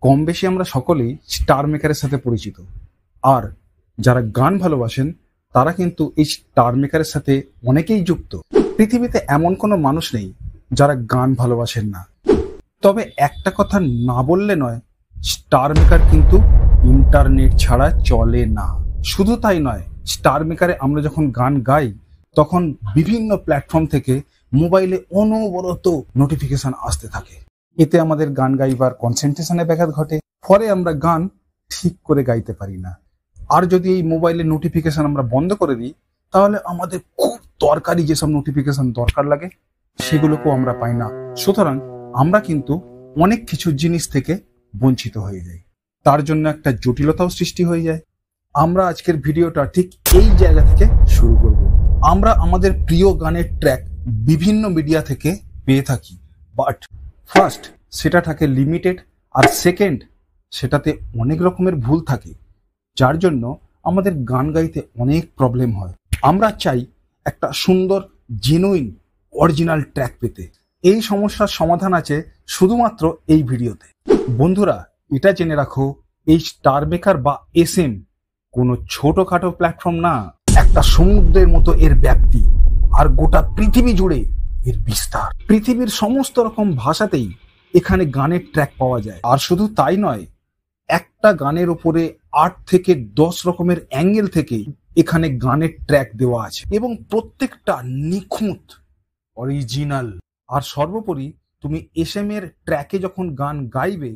কম বেশি আমরা সকলেই স্টার মেকারের সাথে পরিচিত, আর যারা গান ভালোবাসেন তারা কিন্তু এই স্টার মেকারের সাথে অনেকেই যুক্ত। পৃথিবীতে এমন কোনো মানুষ নেই যারা গান ভালোবাসেন না। তবে একটা কথা না বললে নয়, স্টার মেকার কিন্তু ইন্টারনেট ছাড়া চলে না। শুধু তাই নয়, স্টার মেকারে আমরা যখন গান গাই তখন বিভিন্ন প্ল্যাটফর্ম থেকে মোবাইলে অনবরত নোটিফিকেশন আসতে থাকে। এতে আমাদের গান গাইবার কনসেন্ট্রেশনে ব্যাঘাত ঘটে, ফলে আমরা গান ঠিক করে গাইতে পারি না। আর যদি এই মোবাইলে নোটিফিকেশন আমরা বন্ধ করে দিই, তাহলে আমাদের খুব দরকারি যেসব নোটিফিকেশন দরকার লাগে সেগুলোকেও আমরা পাই না। সুতরাং আমরা কিন্তু অনেক কিছু জিনিস থেকে বঞ্চিত হয়ে যাই, তার জন্য একটা জটিলতাও সৃষ্টি হয়ে যায়। আমরা আজকের ভিডিওটা ঠিক এই জায়গা থেকে শুরু করব। আমরা আমাদের প্রিয় গানের ট্র্যাক বিভিন্ন মিডিয়া থেকে পেয়ে থাকি, বাট ফার্স্ট সেটা থাকে লিমিটেড, আর সেকেন্ড সেটাতে অনেক রকমের ভুল থাকে, যার জন্য আমাদের গান গাইতে অনেক প্রবলেম হয়। আমরা চাই একটা সুন্দর জেনুইন অরিজিনাল ট্র্যাক পেতে। এই সমস্যার সমাধান আছে শুধুমাত্র এই ভিডিওতে। বন্ধুরা, এটা জেনে রাখো, এই স্টার মেকার বা SM কোনো ছোটখাটো প্ল্যাটফর্ম না, একটা সমুদ্রের মতো এর ব্যাপ্তি, আর গোটা পৃথিবী জুড়ে এর বিস্তার। পৃথিবীর সমস্ত রকম ভাষাতেই এখানে গানের ট্র্যাক পাওয়া যায়। আর শুধু তাই নয়, একটা গানের উপরে 8 থেকে 10 রকমের অ্যাঙ্গেল থেকে এখানে গানের ট্র্যাক দেওয়া আছে, এবং প্রত্যেকটা নিখুঁত অরিজিনাল। আর সর্বোপরি তুমি SM এর ট্র্যাকে যখন গান গাইবে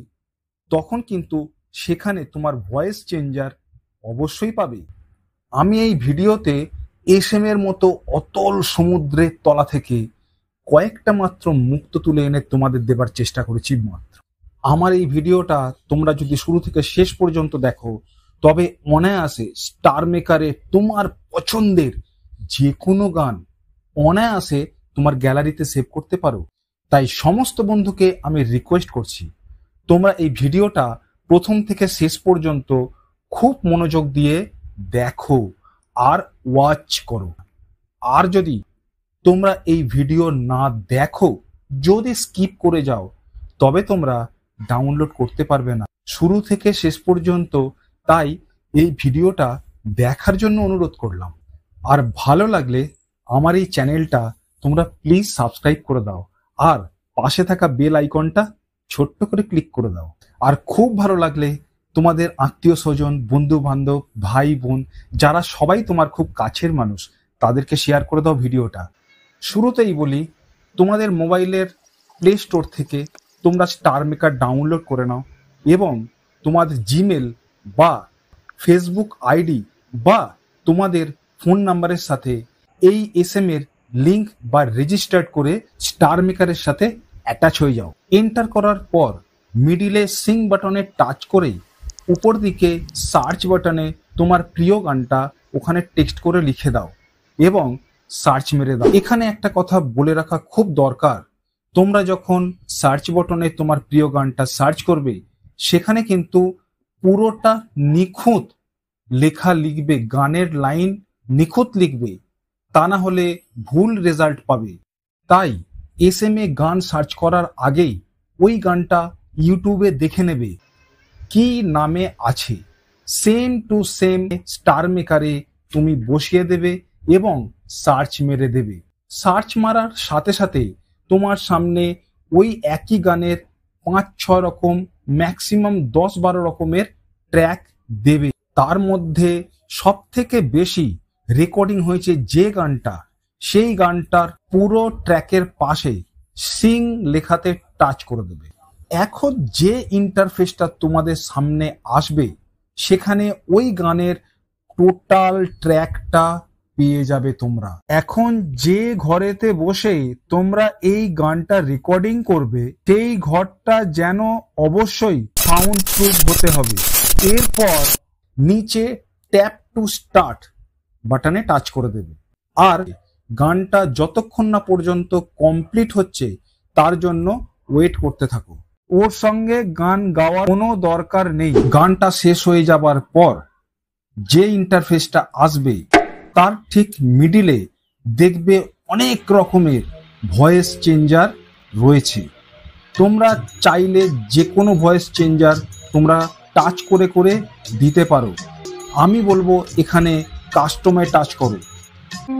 তখন কিন্তু সেখানে তোমার ভয়েস চেঞ্জার অবশ্যই পাবে। আমি এই ভিডিওতে SM এর মতো অতল সমুদ্রের তলা থেকে কয়েকটা মাত্র মুক্ত তুলে এনে তোমাদের দেবার চেষ্টা করেছি মাত্র। আমার এই ভিডিওটা তোমরা যদি শুরু থেকে শেষ পর্যন্ত দেখো, তবে অনায়াসে স্টার মেকারে তোমার পছন্দের যে কোনো গান অনায়াসে তোমার গ্যালারিতে সেভ করতে পারো। তাই সমস্ত বন্ধুকে আমি রিকোয়েস্ট করছি, তোমরা এই ভিডিওটা প্রথম থেকে শেষ পর্যন্ত খুব মনোযোগ দিয়ে দেখো আর ওয়াচ করো। আর যদি তোমরা এই ভিডিও না দেখো, যদি স্কিপ করে যাও, তবে তোমরা ডাউনলোড করতে পারবে না শুরু থেকে শেষ পর্যন্ত। তাই এই ভিডিওটা দেখার জন্য অনুরোধ করলাম। আর ভালো লাগলে আমার এই চ্যানেলটা তোমরা প্লিজ সাবস্ক্রাইব করে দাও, আর পাশে থাকা বেল আইকনটা ছোট্ট করে ক্লিক করে দাও। আর খুব ভালো লাগলে তোমাদের আত্মীয় স্বজন, বন্ধু বান্ধব, ভাই বোন, যারা সবাই তোমার খুব কাছের মানুষ, তাদেরকে শেয়ার করে দাও ভিডিওটা। শুরুতেই বলি, তোমাদের মোবাইলের প্লে স্টোর থেকে তোমরা স্টার মেকার ডাউনলোড করে নাও, এবং তোমাদের জিমেল বা ফেসবুক আইডি বা তোমাদের ফোন নাম্বারের সাথে এই SM এর লিঙ্ক বা রেজিস্টার্ড করে স্টার মেকারের সাথে অ্যাটাচ হয়ে যাও। এন্টার করার পর মিডিলে সিং বাটনে টাচ করেই উপর দিকে সার্চ বাটনে তোমার প্রিয় গানটা ওখানে টেক্সট করে লিখে দাও এবং সার্চ মেরে দাও। এখানে একটা কথা বলে রাখা খুব দরকার, তোমরা যখন সার্চ বাটনে তোমার প্রিয় গানটা সার্চ করবে, সেখানে কিন্তু পুরোটা নিখুঁত লেখা লিখবে, গানের লাইন নিখুঁত লিখবে, তা না হলে ভুল রেজাল্ট পাবে। তাই SM এ গান সার্চ করার আগেই ওই গানটা ইউটিউবে দেখে নেবে কি নামে আছে, সেম টু সেম স্টার মেকারে তুমি বসিয়ে দেবে এবং সার্চ মেরে দেবে। সার্চ মারার সাথে সাথে তোমার সামনে ওই একই গানের 5-6 রকম, ম্যাক্সিমাম 10-12 রকমের ট্র্যাক দেবে। তার মধ্যে সব থেকে বেশি রেকর্ডিং হয়েছে যে গানটা, সেই গানটার পুরো ট্র্যাকের পাশে সিং লেখাতে টাচ করে দেবে। এখন যে ইন্টারফেসটা তোমাদের সামনে আসবে, সেখানে ওই গানের টোটাল ট্র্যাকটা পেয়ে যাবে তোমরা। এখন যে ঘরেতে বসে তোমরা এই গানটা রেকর্ডিং করবে, সেই ঘরটা যেন অবশ্যই সাউন্ড প্রুফ হতে হবে। এরপর নিচে ট্যাপ টু স্টার্ট বাটনে টাচ করে দেবে, আর গানটা যতক্ষণ না পর্যন্ত কমপ্লিট হচ্ছে তার জন্য ওয়েট করতে থাকো। ওর সঙ্গে গান গাওয়ার কোনো দরকার নেই। গানটা শেষ হয়ে যাবার পর যে ইন্টারফেসটা আসবে, তার ঠিক মিডিলে দেখবে অনেক রকমের ভয়েস চেঞ্জার রয়েছে। তোমরা চাইলে যে কোনো ভয়েস চেঞ্জার তোমরা টাচ করে করে দিতে পারো। আমি বলবো এখানে কাস্টমে টাচ করো।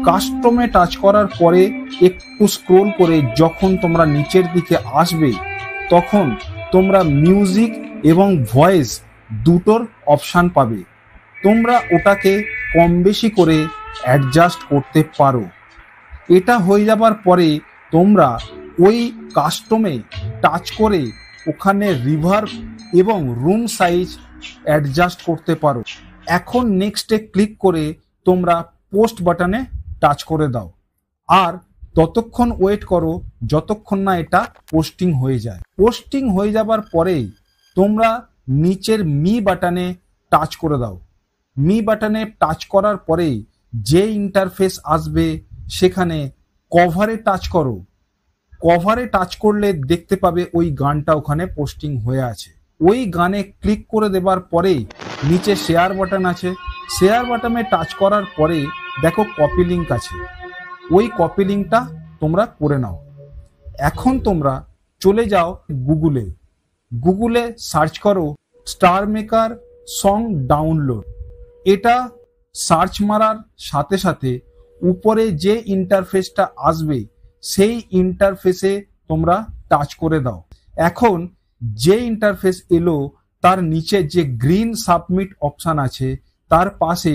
কাস্টমে টাচ করার পরে একটু স্ক্রোল করে যখন তোমরা নিচের দিকে আসবে তখন তোমরা মিউজিক এবং ভয়েস দুটোর অপশান পাবে। তোমরা ওটাকে কম বেশি করে অ্যাডজাস্ট করতে পারো। এটা হয়ে যাবার পরে তোমরা ওই কাস্টমে টাচ করে ওখানে রিভার্ব এবং রুম সাইজ অ্যাডজাস্ট করতে পারো। এখন নেক্সটে ক্লিক করে তোমরা পোস্ট বাটনে টাচ করে দাও আর ততক্ষণ ওয়েট করো যতক্ষণ না এটা পোস্টিং হয়ে যায়। পোস্টিং হয়ে যাবার পরে তোমরা নিচের মি বাটনে টাচ করে দাও। মি বাটনে টাচ করার পরে যে ইন্টারফেস আসবে সেখানে কভারে টাচ করো। কভারে টাচ করলে দেখতে পাবে ওই গানটা ওখানে পোস্টিং হয়ে আছে। ওই গানে ক্লিক করে দেবার পরে নিচে শেয়ার বাটন আছে। শেয়ার বাটনে টাচ করার পরে দেখো কপি লিঙ্ক আছে, ওই কপি লিঙ্কটা তোমরা করে নাও। এখন তোমরা চলে যাও গুগলে। গুগলে সার্চ করো স্টার মেকার সং ডাউনলোড। এটা সার্চ মারার সাথে সাথে উপরে যে ইন্টারফেসটা আসবে সেই ইন্টারফেসে তোমরা টাচ করে দাও। এখন যে ইন্টারফেস এলো তার নিচে যে গ্রিন সাবমিট অপশান আছে তার পাশে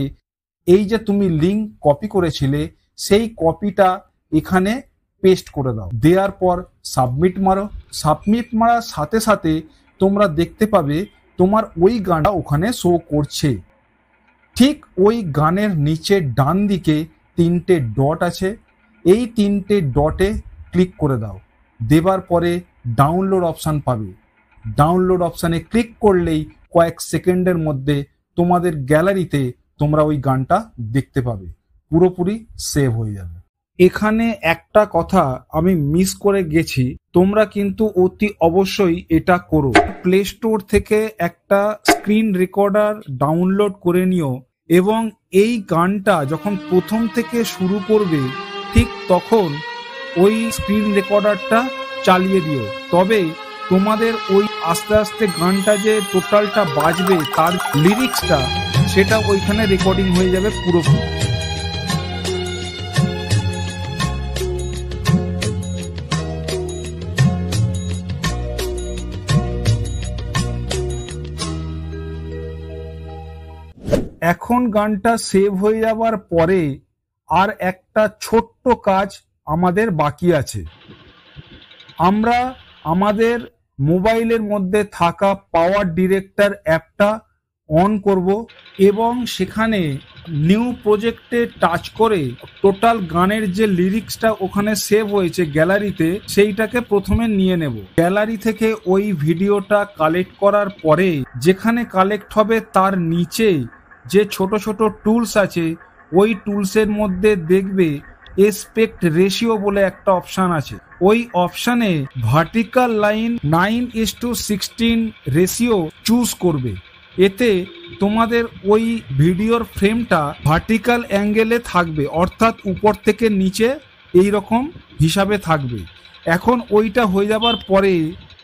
এই যে তুমি লিঙ্ক কপি করেছিলে সেই কপিটা এখানে পেস্ট করে দাও। দেওয়ার পর সাবমিট মারো। সাবমিট মারার সাথে সাথে তোমরা দেখতে পাবে তোমার ওই গানটা ওখানে শো করছে। ঠিক ওই গানের নিচে ডান দিকে 3টে ডট আছে, এই 3টে ডটে ক্লিক করে দাও। দেবার পরে ডাউনলোড অপশান পাবে। ডাউনলোড অপশানে ক্লিক করলেই কয়েক সেকেন্ডের মধ্যে তোমাদের গ্যালারিতে তোমরা ওই গানটা দেখতে পাবে, পুরোপুরি সেভ হয়ে যাবে। এখানে একটা কথা আমি মিস করে গেছি, তোমরা কিন্তু অতি অবশ্যই এটা করো। প্লে স্টোর থেকে একটা স্ক্রিন রেকর্ডার ডাউনলোড করে নিও এবং এই গানটা যখন প্রথম থেকে শুরু করবে ঠিক তখন ওই স্ক্রিন রেকর্ডারটা চালিয়ে দিও। তবে তোমাদের ওই আস্তে আস্তে গানটা যে টোটালটা বাজবে তার লিরিক্সটা সেটা ওইখানে রেকর্ডিং হয়ে যাবে পুরোপুরি। এখন গানটা সেভ হয়ে যাওয়ার পরে আর একটা ছোট্ট কাজ আমাদের বাকি আছে। আমরা আমাদের মোবাইলের মধ্যে থাকা পাওয়ার ডিরেক্টর অ্যাপটা অন করব এবং সেখানে নিউ প্রজেক্টে টাচ করে টোটাল গানের যে লিরিক্সটা ওখানে সেভ হয়েছে গ্যালারিতে সেইটাকে প্রথমে নিয়ে নেব। গ্যালারি থেকে ওই ভিডিওটা কালেক্ট করার পরে যেখানে কালেক্ট হবে তার নিচে যে ছোট ছোট টুলস আছে ওই টুলসের মধ্যে দেখবে এসপেক্ট রেশিও বলে একটা অপশান আছে। ওই অপশানে ভার্টিক্যাল লাইন 9:16 রেশিও চুজ করবে। এতে তোমাদের ওই ভিডিওর ফ্রেমটা ভার্টিক্যাল অ্যাঙ্গেলে থাকবে, অর্থাৎ উপর থেকে নিচে এই রকম হিসাবে থাকবে। এখন ওইটা হয়ে যাবার পরে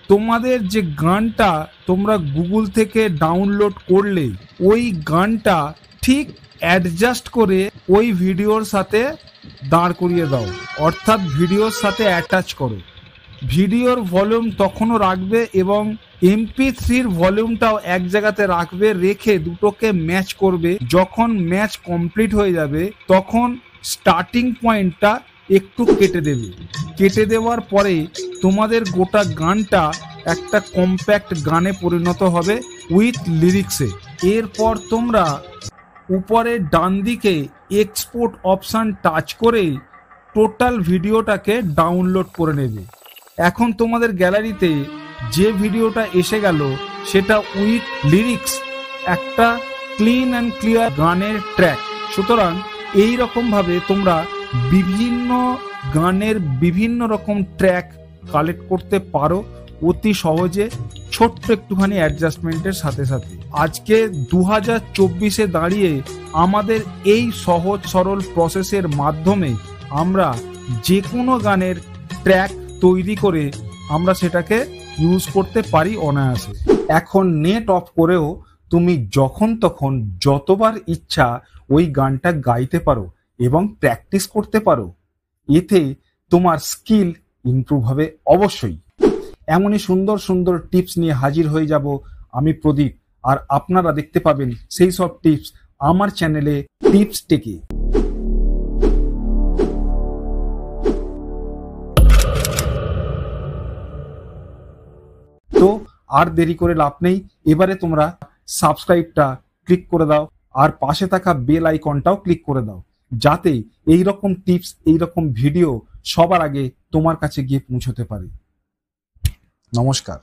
তোমাদের যে গানটা তোমরা গুগল থেকে ডাউনলোড করলে ওই গানটা ঠিক অ্যাডজাস্ট করে ওই ভিডিওর সাথে দাঁড় করিয়ে দাও, অর্থাৎ ভিডিওর সাথে অ্যাটাচ করো। ভিডিওর ভলিউম তখনও রাখবে এবং MP3-র ভলিউমটাও এক জায়গাতে রাখবে, রেখে দুটোকে ম্যাচ করবে। যখন ম্যাচ কমপ্লিট হয়ে যাবে তখন স্টার্টিং পয়েন্টটা একটু কেটে দেবে। কেটে দেওয়ার পরে তোমাদের গোটা গানটা একটা কম্প্যাক্ট গানে পরিণত হবে উইথ লিরিক্সে। এরপর তোমরা উপরে ডান দিকে এক্সপোর্ট অপশান টাচ করে টোটাল ভিডিওটাকে ডাউনলোড করে নেবে। এখন তোমাদের গ্যালারিতে যে ভিডিওটা এসে গেল সেটা উইথ লিরিক্স একটা ক্লিন অ্যান্ড ক্লিয়ার গানের ট্র্যাক। সুতরাং এই রকমভাবে তোমরা বিভিন্ন গানের বিভিন্ন রকম ট্র্যাক কালেক্ট করতে পারো অতি সহজে, ছোট্ট একটুখানি অ্যাডজাস্টমেন্টের সাথে সাথে। আজকে 2024-এ দাঁড়িয়ে আমাদের এই সহজ সরল প্রসেসের মাধ্যমে আমরা যে কোনো গানের ট্র্যাক তৈরি করে আমরা সেটাকে ইউজ করতে পারি অনায়াসে। এখন নেট অফ করেও তুমি যখন তখন যতবার ইচ্ছা ওই গানটা গাইতে পারো এবং প্র্যাকটিস করতে পারো। এতে তোমার স্কিল ইমপ্রুভ হবে অবশ্যই। এমনই সুন্দর সুন্দর টিপস নিয়ে হাজির হয়ে যাব আমি প্রদীপ, আর আপনারা দেখতে পাবেন সেই সব টিপস আমার চ্যানেলে টিপস টেকে। তো আর দেরি করে লাভ নেই, এবারে তোমরা সাবস্ক্রাইবটা ক্লিক করে দাও আর পাশে থাকা বেল আইকনটাও ক্লিক করে দাও, যাতে এই রকম টিপস, এই রকম ভিডিও সবার আগে তোমার কাছে গিয়ে পৌঁছতে পারে। নমস্কার।